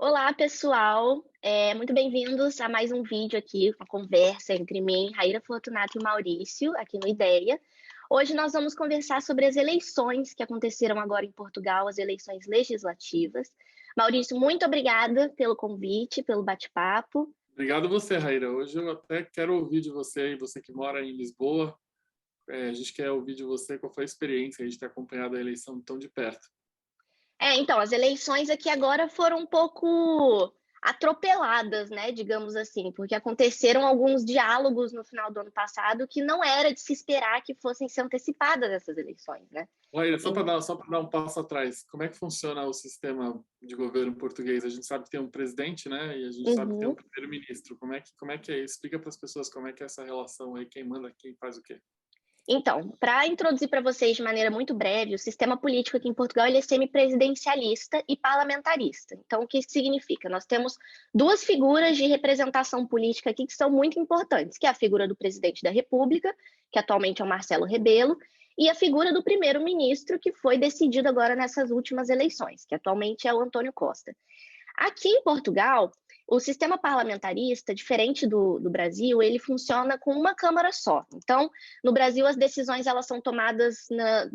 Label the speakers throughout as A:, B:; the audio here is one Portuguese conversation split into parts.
A: Olá, pessoal. Muito bem-vindos a mais um vídeo aqui, uma conversa entre mim, Raíra Fortunato e o Maurício, aqui no Ideia. Hoje nós vamos conversar sobre as eleições que aconteceram agora em Portugal, as eleições legislativas. Maurício, muito obrigada pelo convite, pelo bate-papo.
B: Obrigado você, Raíra. Hoje eu até quero ouvir de você aí, você que mora em Lisboa. A gente quer ouvir de você qual foi a experiência de ter acompanhado a eleição tão de perto.
A: Então, as eleições aqui agora foram um pouco atropeladas, né, digamos assim, porque aconteceram alguns diálogos no final do ano passado que não era de se esperar que fossem ser antecipadas essas eleições, né?
B: Raíra, só para dar um passo atrás, como é que funciona o sistema de governo português? A gente sabe que tem um presidente, né? E a gente sabe que tem um
A: Uhum.
B: primeiro-ministro. Como é que é? Explica para as pessoas como é que é essa relação aí, quem manda, quem faz o quê?
A: Então, para introduzir para vocês de maneira muito breve, o sistema político aqui em Portugal ele é semipresidencialista e parlamentarista. Então, o que isso significa? Nós temos duas figuras de representação política aqui que são muito importantes, que é a figura do presidente da República, que atualmente é o Marcelo Rebelo, e a figura do primeiro-ministro, que foi decidido agora nessas últimas eleições, que atualmente é o António Costa. Aqui em Portugal, o sistema parlamentarista, diferente do Brasil, ele funciona com uma Câmara só. Então, no Brasil, as decisões elas são tomadas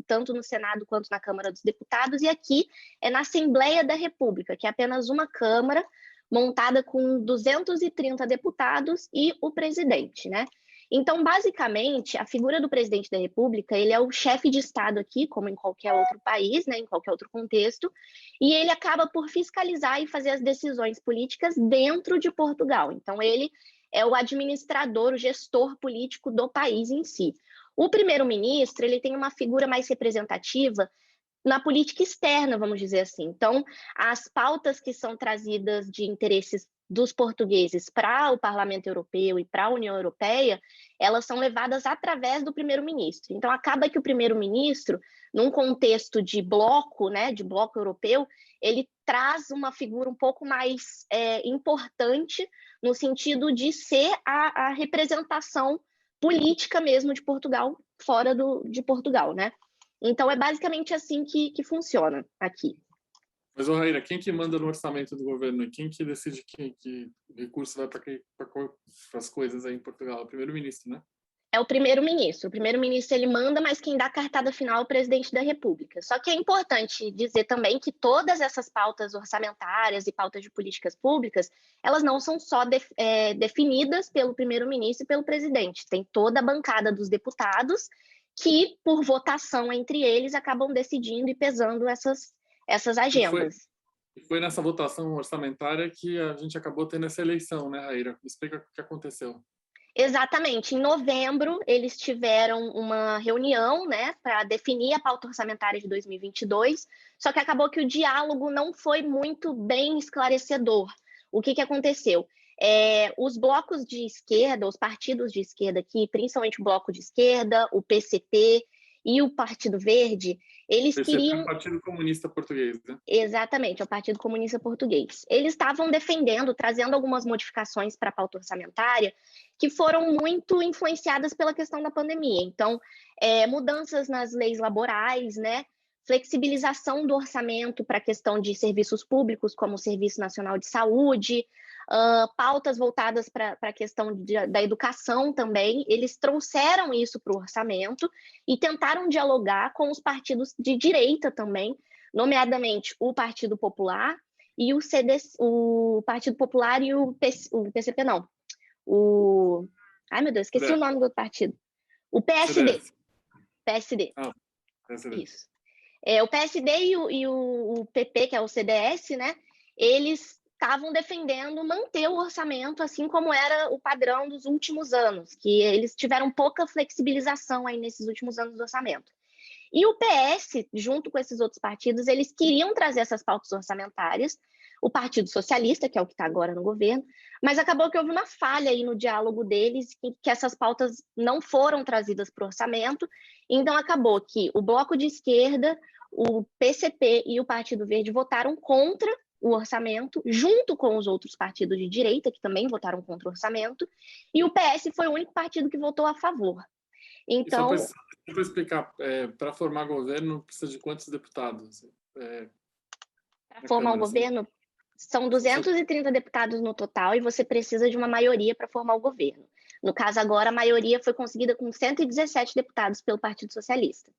A: tanto no Senado quanto na Câmara dos Deputados, e aqui é na Assembleia da República, que é apenas uma Câmara montada com 230 deputados e o presidente, né? Então, basicamente, a figura do presidente da República, ele é o chefe de Estado aqui, como em qualquer outro país, né, em qualquer outro contexto, e ele acaba por fiscalizar e fazer as decisões políticas dentro de Portugal. Então, ele é o administrador, o gestor político do país em si. O primeiro-ministro, ele tem uma figura mais representativa na política externa, vamos dizer assim. Então, as pautas que são trazidas de interesses dos portugueses para o Parlamento Europeu e para a União Europeia, elas são levadas através do primeiro-ministro. Então, acaba que o primeiro-ministro, num contexto de bloco, né, de bloco europeu, ele traz uma figura um pouco mais importante no sentido de ser a representação política mesmo de Portugal, fora de Portugal, né? Então, é basicamente assim que funciona aqui.
B: Mas, ô, Raíra, quem que manda no orçamento do governo? Quem que decide que recurso vai para as coisas aí em Portugal? É o primeiro-ministro, né?
A: É o primeiro-ministro. O primeiro-ministro ele manda, mas quem dá a cartada final é o presidente da República. Só que é importante dizer também que todas essas pautas orçamentárias e pautas de políticas públicas, elas não são só definidas pelo primeiro-ministro e pelo presidente. Tem toda a bancada dos deputados que, por votação entre eles, acabam decidindo e pesando essas
B: E foi,
A: agendas.
B: e foi nessa votação orçamentária que a gente acabou tendo essa eleição, né, Raíra? Me explica o que aconteceu.
A: Exatamente. Em novembro, eles tiveram uma reunião, né, para definir a pauta orçamentária de 2022, só que acabou que o diálogo não foi muito bem esclarecedor. O que aconteceu? Os blocos de esquerda, os partidos de esquerda aqui, principalmente o Bloco de Esquerda, o PCP e o Partido Verde, eles
B: PCP é o
A: queriam.
B: Partido Comunista Português, né?
A: Exatamente, é o Partido Comunista Português. Eles estavam defendendo, trazendo algumas modificações para a pauta orçamentária que foram muito influenciadas pela questão da pandemia. Então, mudanças nas leis laborais, né? Flexibilização do orçamento para a questão de serviços públicos, como o Serviço Nacional de Saúde, pautas voltadas para a questão da educação também. Eles trouxeram isso para o orçamento e tentaram dialogar com os partidos de direita também, nomeadamente o Partido Popular e o Partido Popular e o PCP não. Ai, meu Deus, esqueci o
B: CDS.
A: nome do partido. O PSD.
B: CDS.
A: PSD,
B: Ah, PSD.
A: isso. O PSD e o PP, que é o CDS, né? Eles estavam defendendo manter o orçamento assim como era o padrão dos últimos anos, que eles tiveram pouca flexibilização aí nesses últimos anos do orçamento. E o PS, junto com esses outros partidos, eles queriam trazer essas pautas orçamentárias, o Partido Socialista, que é o que está agora no governo, mas acabou que houve uma falha aí no diálogo deles, que essas pautas não foram trazidas para o orçamento, então acabou que o Bloco de Esquerda, o PCP e o Partido Verde votaram contra o orçamento, junto com os outros partidos de direita, que também votaram contra o orçamento, e o PS foi o único partido que votou a favor.
B: E só para
A: Então,
B: explicar, para formar governo precisa de quantos deputados
A: para
B: na
A: formar o
B: Câmara?
A: governo, São 230 deputados no total e você precisa de uma maioria para formar o governo. No caso agora, a maioria foi conseguida com 117 deputados pelo Partido Socialista.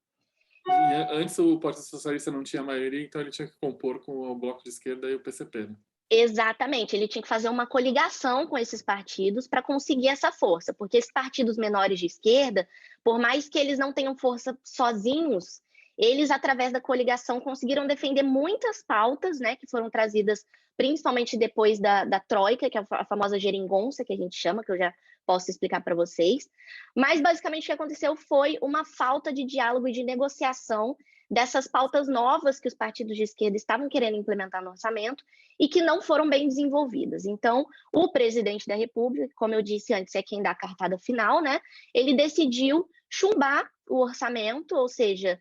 B: E antes o Partido Socialista não tinha maioria, então ele tinha que compor com o Bloco de Esquerda e o PCP, né?
A: Exatamente, ele tinha que fazer uma coligação com esses partidos para conseguir essa força, porque esses partidos menores de esquerda, por mais que eles não tenham força sozinhos, eles, através da coligação, conseguiram defender muitas pautas, né, que foram trazidas principalmente depois da Troika, que é a famosa geringonça, que a gente chama, que eu já posso explicar para vocês. Mas, basicamente, o que aconteceu foi uma falta de diálogo e de negociação dessas pautas novas que os partidos de esquerda estavam querendo implementar no orçamento e que não foram bem desenvolvidas. Então, o presidente da República, como eu disse antes, é quem dá a cartada final, né? Ele decidiu chumbar o orçamento, ou seja,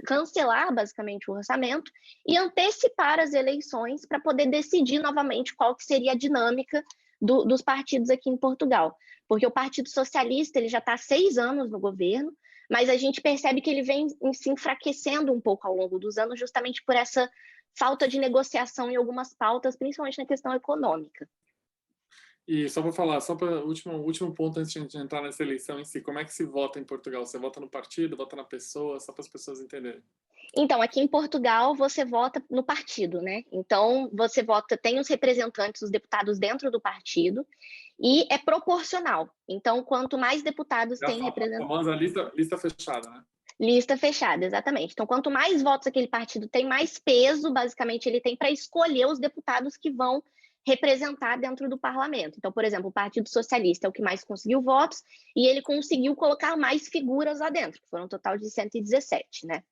A: cancelar basicamente o orçamento e antecipar as eleições para poder decidir novamente qual que seria a dinâmica dos partidos aqui em Portugal. Porque o Partido Socialista ele já está há 6 anos no governo, mas a gente percebe que ele vem se enfraquecendo um pouco ao longo dos anos, justamente por essa falta de negociação em algumas pautas, principalmente na questão econômica.
B: E só para falar, só para o último ponto antes de entrar nessa eleição em si, como é que se vota em Portugal? Você vota no partido, vota na pessoa, só para as pessoas entenderem.
A: Então, aqui em Portugal, você vota no partido, né? Então, você vota, tem os representantes, os deputados dentro do partido, e é proporcional. Então, quanto mais deputados tem representantes...
B: A famosa lista fechada, né?
A: Lista fechada, exatamente. Então, quanto mais votos aquele partido tem, mais peso, basicamente, ele tem para escolher os deputados que vão representar dentro do parlamento. Então, por exemplo, o Partido Socialista é o que mais conseguiu votos e ele conseguiu colocar mais figuras lá dentro, que foram um total de 117, né?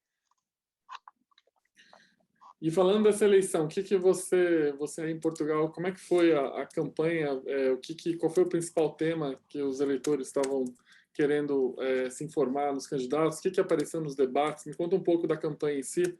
B: E falando dessa eleição, o que você aí em Portugal, como é que foi a campanha? Qual foi o principal tema que os eleitores estavam querendo se informar nos candidatos? O que apareceu nos debates? Me conta um pouco da campanha em si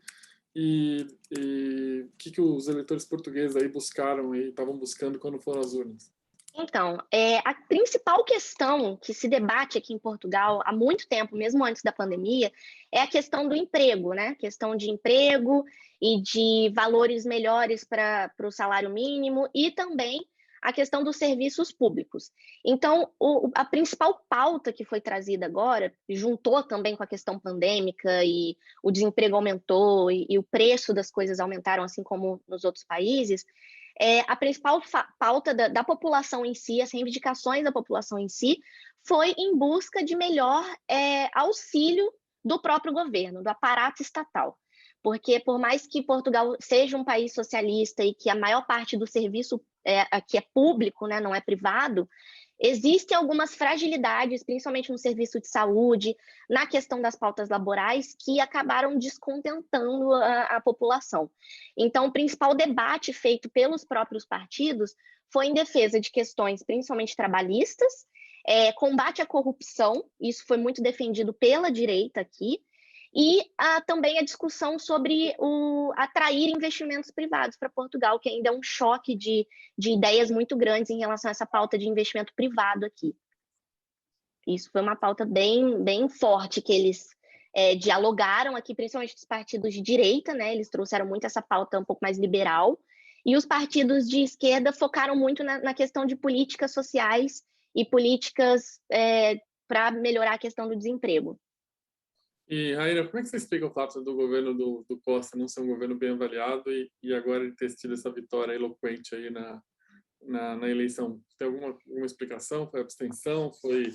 B: e o que os eleitores portugueses aí buscaram e estavam buscando quando foram às urnas.
A: Então, a principal questão que se debate aqui em Portugal há muito tempo, mesmo antes da pandemia, é a questão do emprego, né? Questão de emprego e de valores melhores para o salário mínimo e também a questão dos serviços públicos. Então, a principal pauta que foi trazida agora, juntou também com a questão pandêmica e o desemprego aumentou e o preço das coisas aumentaram, assim como nos outros países, a principal pauta da população em si, as reivindicações da população em si, foi em busca de melhor auxílio do próprio governo, do aparato estatal. Porque, por mais que Portugal seja um país socialista e que a maior parte do serviço aqui é público, né, não é privado, existem algumas fragilidades, principalmente no serviço de saúde, na questão das pautas laborais, que acabaram descontentando a população. Então, o principal debate feito pelos próprios partidos foi em defesa de questões principalmente trabalhistas, combate à corrupção, isso foi muito defendido pela direita aqui, e também a discussão sobre atrair investimentos privados para Portugal, que ainda é um choque de ideias muito grandes em relação a essa pauta de investimento privado aqui. Isso foi uma pauta bem, bem forte que eles dialogaram aqui, principalmente os partidos de direita, né? Eles trouxeram muito essa pauta um pouco mais liberal, e os partidos de esquerda focaram muito na questão de políticas sociais e políticas para melhorar a questão do desemprego.
B: E, Raíra, como é que você explica o fato do governo do Costa não ser um governo bem avaliado e agora ele ter tido essa vitória eloquente aí na eleição? Tem alguma explicação? Foi abstenção? Foi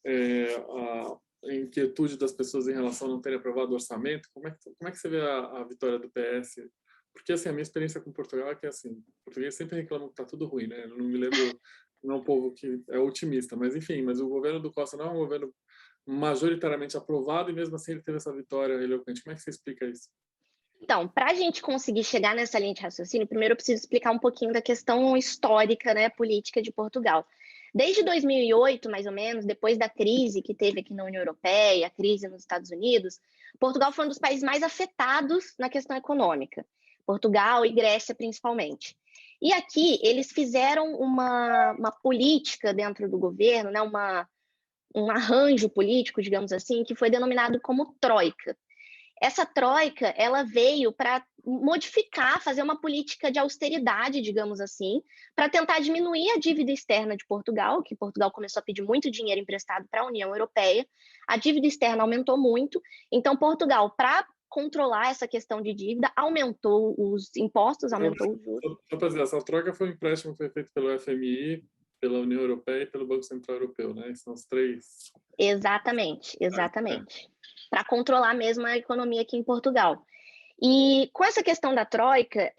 B: a inquietude das pessoas em relação a não terem aprovado o orçamento? Como é que você vê a vitória do PS? Porque, assim, a minha experiência com Portugal é que, assim, o português sempre reclama que está tudo ruim, né? Eu não me lembro, não é um povo que é otimista, mas, enfim, mas o governo do Costa não é um governo majoritariamente aprovado e mesmo assim ele teve essa vitória eloquente. Como é que você explica isso?
A: Então, para a gente conseguir chegar nessa linha de raciocínio, primeiro eu preciso explicar um pouquinho da questão histórica, né, política de Portugal. Desde 2008, mais ou menos, depois da crise que teve aqui na União Europeia, a crise nos Estados Unidos, Portugal foi um dos países mais afetados na questão econômica. Portugal e Grécia, principalmente. E aqui eles fizeram uma política dentro do governo, né, um arranjo político, digamos assim, que foi denominado como Troika. essa troika, ela veio para modificar, fazer uma política de austeridade, digamos assim, para tentar diminuir a dívida externa de Portugal, que Portugal começou a pedir muito dinheiro emprestado para a União Europeia, a dívida externa aumentou muito, então Portugal, para controlar essa questão de dívida, aumentou os impostos, aumentou os juros.
B: Só para dizer, essa troca foi um empréstimo que foi feito pelo FMI, pela União Europeia e pelo Banco Central Europeu, né? São os três.
A: Exatamente, exatamente. Para controlar mesmo a economia aqui em Portugal. E com essa questão da troika,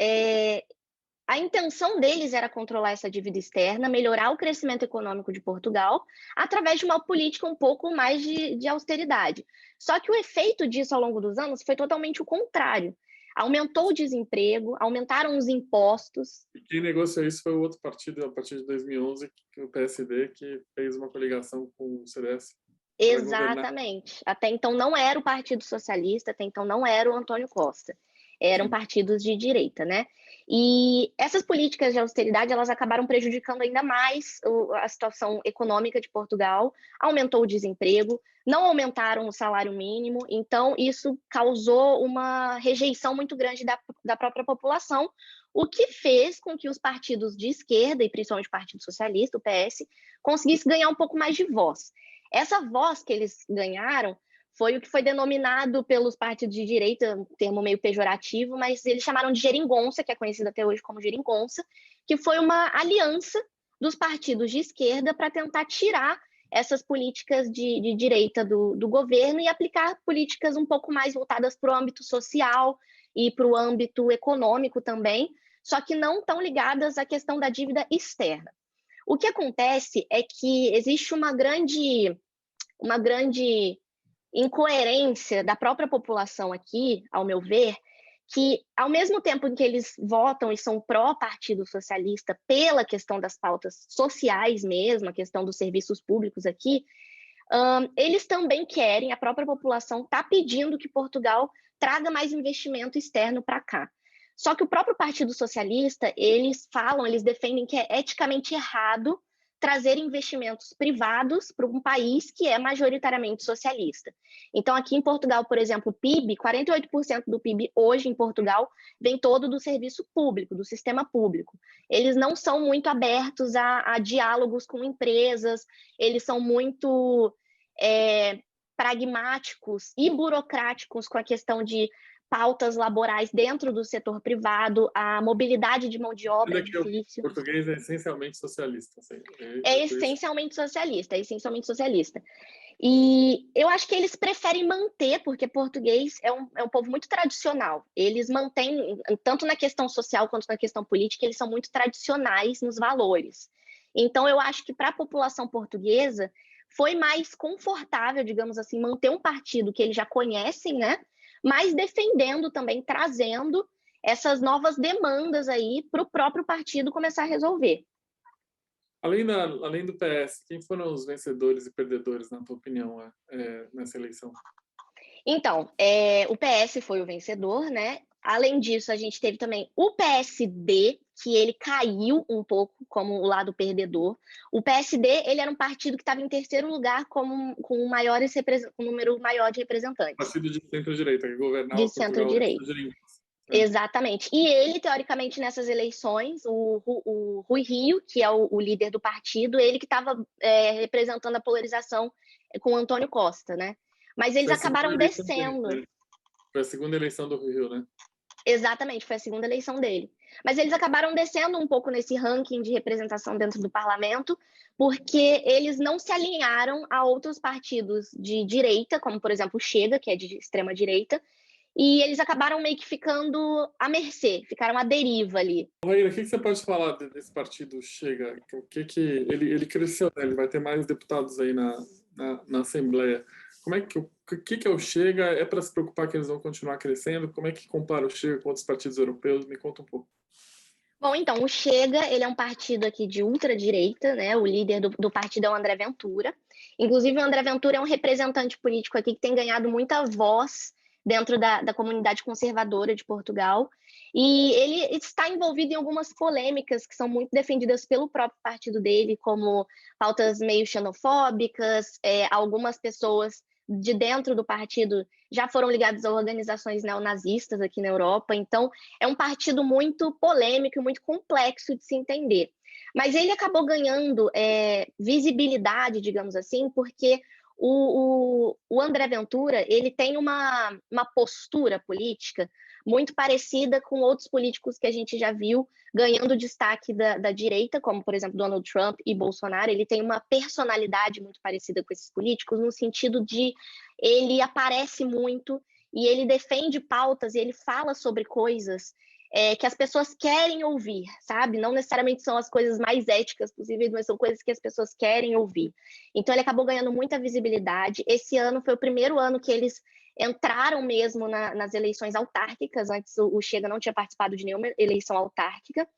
A: a intenção deles era controlar essa dívida externa, melhorar o crescimento econômico de Portugal, através de uma política um pouco mais de austeridade. Só que o efeito disso ao longo dos anos foi totalmente o contrário. Aumentou o desemprego, aumentaram os impostos.
B: E quem negociou isso foi o outro partido, a partir de 2011, o PSD, que fez uma coligação com o CDS.
A: Exatamente. Até então não era o Partido Socialista, até então não era o Antônio Costa. Eram partidos de direita, né? E essas políticas de austeridade, elas acabaram prejudicando ainda mais a situação econômica de Portugal, aumentou o desemprego, não aumentaram o salário mínimo, então isso causou uma rejeição muito grande da própria população, o que fez com que os partidos de esquerda, e principalmente o Partido Socialista, o PS, conseguissem ganhar um pouco mais de voz. Essa voz que eles ganharam foi o que foi denominado pelos partidos de direita, um termo meio pejorativo, mas eles chamaram de geringonça, que é conhecida até hoje como geringonça, que foi uma aliança dos partidos de esquerda para tentar tirar essas políticas de direita do governo e aplicar políticas um pouco mais voltadas para o âmbito social e para o âmbito econômico também, só que não tão ligadas à questão da dívida externa. O que acontece é que existe uma grande incoerência da própria população aqui, ao meu ver, que ao mesmo tempo em que eles votam e são pró-Partido Socialista pela questão das pautas sociais mesmo, a questão dos serviços públicos aqui, eles também querem, a própria população está pedindo que Portugal traga mais investimento externo para cá. Só que o próprio Partido Socialista, eles defendem que é eticamente errado trazer investimentos privados para um país que é majoritariamente socialista. Então, aqui em Portugal, por exemplo, o PIB, 48% do PIB hoje em Portugal vem todo do serviço público, do sistema público. Eles não são muito abertos a diálogos com empresas, eles são muito pragmáticos e burocráticos com a questão de pautas laborais dentro do setor privado, a mobilidade de mão de obra é difícil.
B: O português é essencialmente socialista. Assim,
A: essencialmente socialista. E eu acho que eles preferem manter, porque português é um povo muito tradicional. Eles mantêm, tanto na questão social quanto na questão política, eles são muito tradicionais nos valores. Então, eu acho que para a população portuguesa foi mais confortável, digamos assim, manter um partido que eles já conhecem, né? Mas defendendo também, trazendo essas novas demandas aí para o próprio partido começar a resolver.
B: Além do PS, quem foram os vencedores e perdedores, na tua opinião, nessa eleição?
A: Então, o PS foi o vencedor, né? Além disso, a gente teve também o PSD, que ele caiu um pouco como o lado perdedor. O PSD, ele era um partido que estava em terceiro lugar com um número maior de representantes.
B: Partido de centro-direita, que governava
A: de centro-direita. Exatamente. E ele, teoricamente, nessas eleições, o Rui Rio, que é o líder do partido, ele que estava representando a polarização com o Antônio Costa, né? Mas eles acabaram descendo.
B: Foi a segunda eleição do Rui Rio, né?
A: Exatamente, foi a segunda eleição dele. Mas eles acabaram descendo um pouco nesse ranking de representação dentro do parlamento, porque eles não se alinharam a outros partidos de direita, como, por exemplo, o Chega, que é de extrema-direita, e eles acabaram meio que ficando à mercê, ficaram à deriva ali.
B: Raíra, o que você pode falar desse partido Chega? Ele cresceu, né? Ele vai ter mais deputados aí na Assembleia. O que é o Chega? É para se preocupar que eles vão continuar crescendo? Como é que compara o Chega com outros partidos europeus? Me conta um pouco.
A: Bom, então, o Chega, ele é um partido aqui de ultradireita, né? O líder do partido é o André Ventura. Inclusive, o André Ventura é um representante político aqui que tem ganhado muita voz dentro da comunidade conservadora de Portugal. E ele está envolvido em algumas polêmicas que são muito defendidas pelo próprio partido dele, como pautas meio xenofóbicas, algumas pessoas de dentro do partido já foram ligados a organizações neonazistas aqui na Europa, então é um partido muito polêmico e muito complexo de se entender. Mas ele acabou ganhando visibilidade, digamos assim, porque o André Ventura ele tem uma postura política muito parecida com outros políticos que a gente já viu ganhando destaque da direita, como, por exemplo, Donald Trump e Bolsonaro. Ele tem uma personalidade muito parecida com esses políticos, no sentido de ele aparece muito e ele defende pautas e ele fala sobre coisas que as pessoas querem ouvir, sabe? Não necessariamente são as coisas mais éticas possíveis, mas são coisas que as pessoas querem ouvir. Então, ele acabou ganhando muita visibilidade. Esse ano foi o primeiro ano que eles entraram mesmo nas eleições autárquicas. Antes, o Chega não tinha participado de nenhuma eleição autárquica.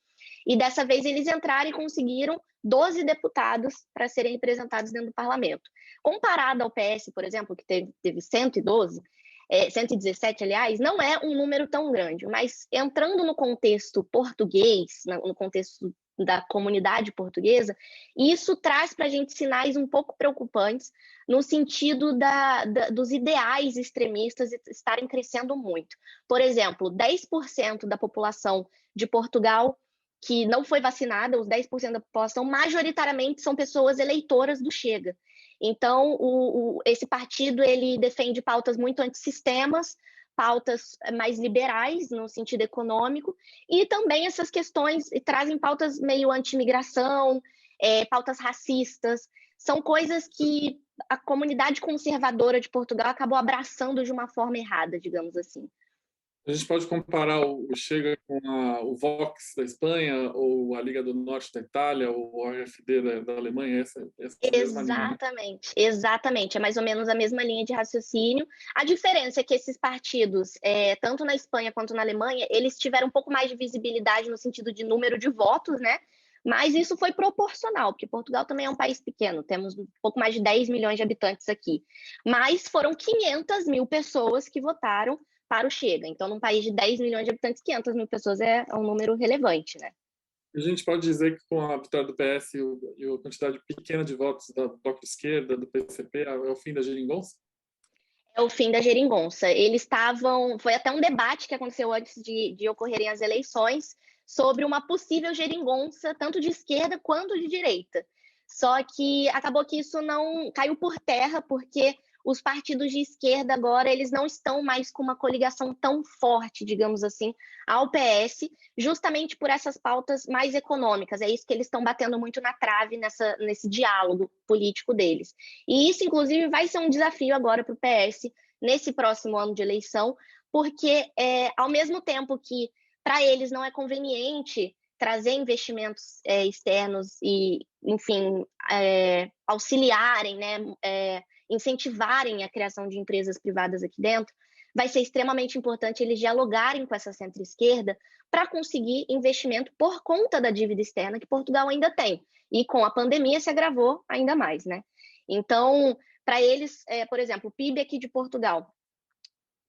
A: E dessa vez eles entraram e conseguiram 12 deputados para serem representados dentro do parlamento. Comparado ao PS, por exemplo, que teve 112, 117, aliás, não é um número tão grande, mas entrando no contexto português, no contexto da comunidade portuguesa, isso traz para a gente sinais um pouco preocupantes no sentido dos ideais extremistas estarem crescendo muito. Por exemplo, 10% da população de Portugal que não foi vacinada, os 10% da população, majoritariamente são pessoas eleitoras do Chega. Então, esse partido ele defende pautas muito antissistemas, pautas mais liberais no sentido econômico, e também essas questões trazem pautas meio anti-imigração, pautas racistas. São coisas que a comunidade conservadora de Portugal acabou abraçando de uma forma errada, digamos assim.
B: A gente pode comparar o Chega com o Vox da Espanha, ou a Liga do Norte da Itália, ou o AfD da Alemanha, essa mesma linha, né?
A: Exatamente. É mais ou menos a mesma linha de raciocínio. A diferença é que esses partidos, tanto na Espanha quanto na Alemanha, eles tiveram um pouco mais de visibilidade no sentido de número de votos, né? Mas isso foi proporcional, porque Portugal também é um país pequeno, temos um pouco mais de 10 milhões de habitantes aqui. Mas foram 500 mil pessoas que votaram para o Chega. Então, num país de 10 milhões de habitantes, 500 mil pessoas é um número relevante, né?
B: A gente pode dizer que com a vitória do PS e a quantidade pequena de votos da Bloco de Esquerda, do PCP, é o fim da geringonça?
A: É o fim da geringonça. Eles estavam... Foi até um debate que aconteceu antes de ocorrerem as eleições sobre uma possível geringonça, tanto de esquerda quanto de direita. Só que acabou que isso não caiu por terra, porque os partidos de esquerda agora eles não estão mais com uma coligação tão forte, digamos assim, ao PS, justamente por essas pautas mais econômicas. É isso que eles estão batendo muito na trave nesse diálogo político deles. E isso, inclusive, vai ser um desafio agora para o PS nesse próximo ano de eleição, porque ao mesmo tempo que para eles não é conveniente trazer investimentos externos e, enfim, auxiliarem, né, incentivarem a criação de empresas privadas aqui dentro, vai ser extremamente importante eles dialogarem com essa centro-esquerda para conseguir investimento por conta da dívida externa que Portugal ainda tem. E com a pandemia se agravou ainda mais, né? Então, para eles, por exemplo, o PIB aqui de Portugal,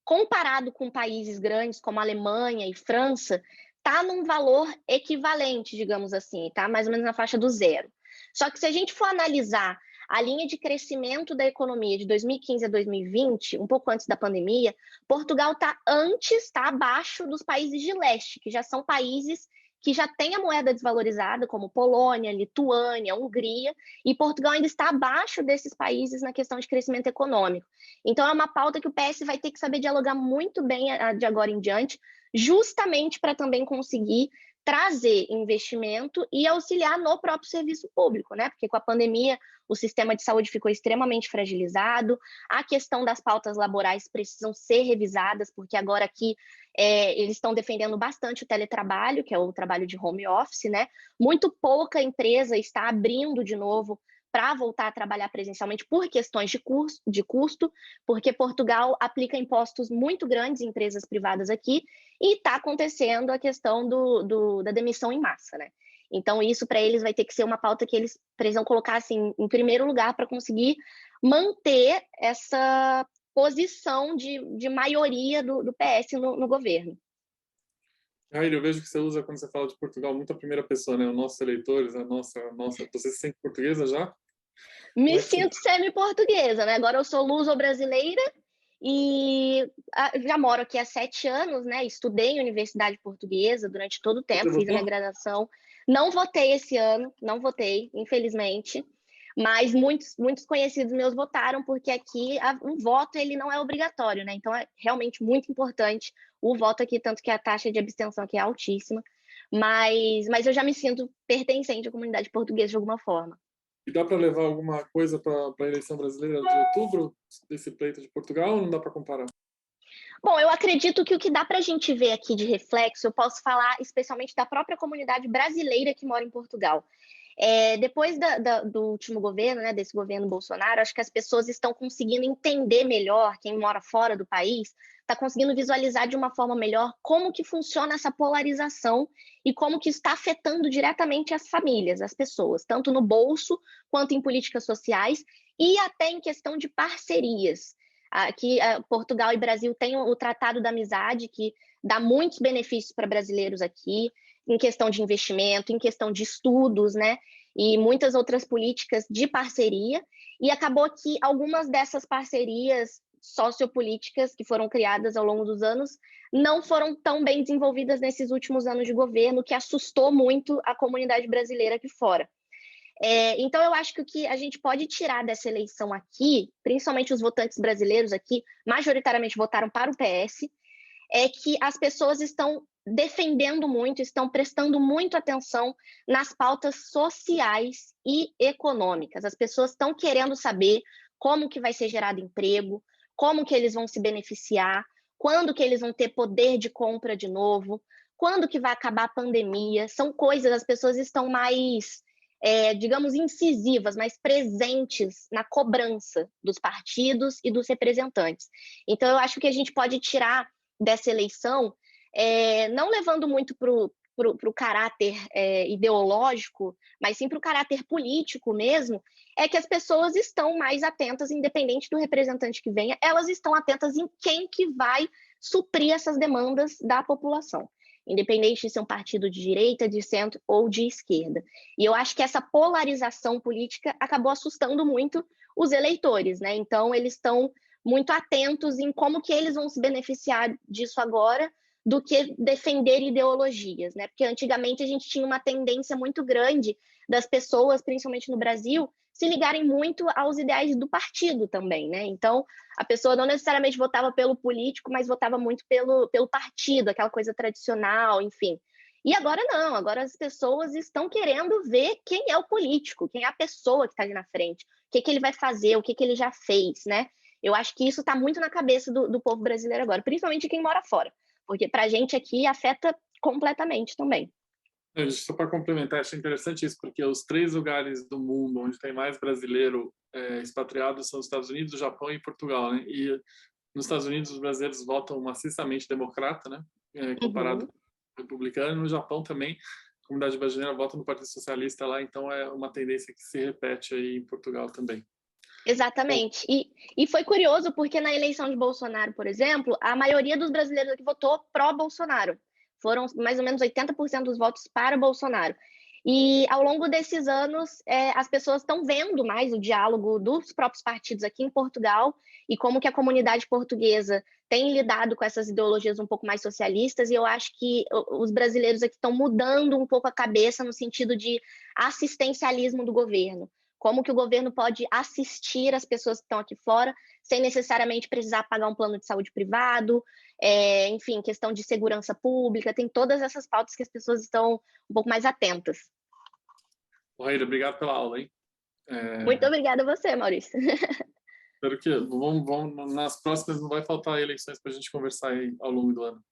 A: comparado com países grandes como Alemanha e França, está num valor equivalente, digamos assim, tá mais ou menos na faixa do zero. Só que se a gente for analisar a linha de crescimento da economia de 2015 a 2020, um pouco antes da pandemia, Portugal está abaixo dos países de leste, que já são países que já têm a moeda desvalorizada, como Polônia, Lituânia, Hungria, e Portugal ainda está abaixo desses países na questão de crescimento econômico. Então, é uma pauta que o PS vai ter que saber dialogar muito bem de agora em diante, justamente para também conseguir trazer investimento e auxiliar no próprio serviço público, né? Porque com a pandemia o sistema de saúde ficou extremamente fragilizado, a questão das pautas laborais precisam ser revisadas, porque agora aqui eles estão defendendo bastante o teletrabalho, que é o trabalho de home office, né? Muito pouca empresa está abrindo de novo para voltar a trabalhar presencialmente por questões de custo, porque Portugal aplica impostos muito grandes em empresas privadas aqui e está acontecendo a questão da demissão em massa, né? Então, isso para eles vai ter que ser uma pauta que eles precisam colocar assim, em primeiro lugar para conseguir manter essa posição de maioria do PS no governo.
B: Raíra, eu vejo que você usa, quando você fala de Portugal, muito a primeira pessoa, né? Os nossos eleitores, a nossa... Você se sente portuguesa já?
A: Me
B: Como é que
A: sinto semi-portuguesa, né? Agora eu sou luso-brasileira e já moro aqui há 7 anos, né? Estudei em universidade portuguesa durante todo o
B: você
A: tempo, fiz a minha
B: votou?
A: graduação. Não votei esse ano, não votei, infelizmente. Mas muitos conhecidos meus votaram, porque aqui o voto ele não é obrigatório, né? Então é realmente muito importante o voto aqui, tanto que a taxa de abstenção aqui é altíssima. Mas eu já me sinto pertencente à comunidade portuguesa de alguma forma.
B: E dá para levar alguma coisa para a eleição brasileira de outubro, desse pleito de Portugal, ou não dá para comparar?
A: Bom, eu acredito que o que dá para a gente ver aqui de reflexo, eu posso falar especialmente da própria comunidade brasileira que mora em Portugal. Depois do último governo, né, desse governo Bolsonaro, acho que as pessoas estão conseguindo entender melhor, quem mora fora do país, está conseguindo visualizar de uma forma melhor como que funciona essa polarização e como que está afetando diretamente as famílias, as pessoas, tanto no bolso quanto em políticas sociais e até em questão de parcerias. Aqui, Portugal e Brasil têm o Tratado da Amizade, que dá muitos benefícios para brasileiros aqui, em questão de investimento, em questão de estudos, né? E muitas outras políticas de parceria. E acabou que algumas dessas parcerias sociopolíticas que foram criadas ao longo dos anos não foram tão bem desenvolvidas nesses últimos anos de governo, que assustou muito a comunidade brasileira aqui fora. Então, eu acho que o que a gente pode tirar dessa eleição aqui, principalmente os votantes brasileiros aqui, majoritariamente votaram para o PS, é que as pessoas estão defendendo muito, estão prestando muito atenção nas pautas sociais e econômicas. As pessoas estão querendo saber como que vai ser gerado emprego, como que eles vão se beneficiar, quando que eles vão ter poder de compra de novo, quando que vai acabar a pandemia. São coisas, as pessoas estão mais, digamos, incisivas, mais presentes na cobrança dos partidos e dos representantes. Então, eu acho que a gente pode tirar dessa eleição, não levando muito para o caráter ideológico, mas sim para o caráter político mesmo, é que as pessoas estão mais atentas, independente do representante que venha, elas estão atentas em quem que vai suprir essas demandas da população, independente de ser um partido de direita, de centro ou de esquerda. E eu acho que essa polarização política acabou assustando muito os eleitores, né? Então, eles estão muito atentos em como que eles vão se beneficiar disso agora, do que defender ideologias, né? Porque antigamente a gente tinha uma tendência muito grande das pessoas, principalmente no Brasil, se ligarem muito aos ideais do partido também, né? Então, a pessoa não necessariamente votava pelo político, mas votava muito pelo partido, aquela coisa tradicional, enfim. E agora não, agora as pessoas estão querendo ver quem é o político, quem é a pessoa que está ali na frente, o que ele vai fazer, o que ele já fez, né? Eu acho que isso está muito na cabeça do povo brasileiro agora, principalmente quem mora fora, porque para a gente aqui afeta completamente também.
B: Só para complementar, achei interessante isso, porque os 3 lugares do mundo onde tem mais brasileiro expatriado são os Estados Unidos, o Japão e Portugal, né? E nos Estados Unidos os brasileiros votam maciçamente democrata, né? Comparado
A: Uhum.
B: com o republicano. No Japão também, a comunidade brasileira vota no Partido Socialista lá, então é uma tendência que se repete aí em Portugal também. Bom,
A: Exatamente. E foi curioso porque na eleição de Bolsonaro, por exemplo, a maioria dos brasileiros aqui votou pró-Bolsonaro. Foram mais ou menos 80% dos votos para Bolsonaro. E ao longo desses anos, as pessoas estão vendo mais o diálogo dos próprios partidos aqui em Portugal e como que a comunidade portuguesa tem lidado com essas ideologias um pouco mais socialistas. E eu acho que os brasileiros aqui estão mudando um pouco a cabeça no sentido de assistencialismo do governo. Como que o governo pode assistir as pessoas que estão aqui fora sem necessariamente precisar pagar um plano de saúde privado, enfim, questão de segurança pública, tem todas essas pautas que as pessoas estão um pouco mais atentas.
B: Raíra, obrigado pela aula, hein?
A: Muito obrigada a você, Maurício.
B: Espero que nas próximas não vai faltar eleições para a gente conversar aí ao longo do ano.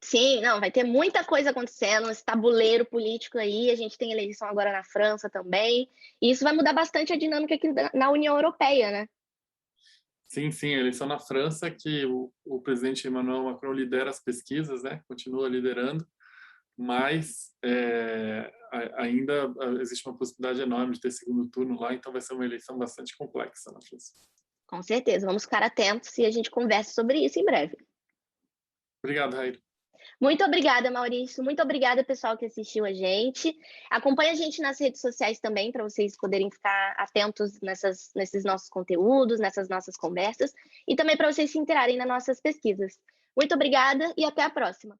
A: Sim, não, vai ter muita coisa acontecendo, esse tabuleiro político aí, a gente tem eleição agora na França também, e isso vai mudar bastante a dinâmica aqui na União Europeia, né?
B: Sim, sim, a eleição na França, que o presidente Emmanuel Macron lidera as pesquisas, né? Continua liderando, mas ainda existe uma possibilidade enorme de ter segundo turno lá, então vai ser uma eleição bastante complexa na França.
A: Com certeza, vamos ficar atentos e a gente conversa sobre isso em breve.
B: Obrigado, Raíra.
A: Muito obrigada, Maurício. Muito obrigada, pessoal, que assistiu a gente. Acompanhe a gente nas redes sociais também, para vocês poderem ficar atentos nesses nossos conteúdos, nessas nossas conversas, e também para vocês se interarem nas nossas pesquisas. Muito obrigada e até a próxima.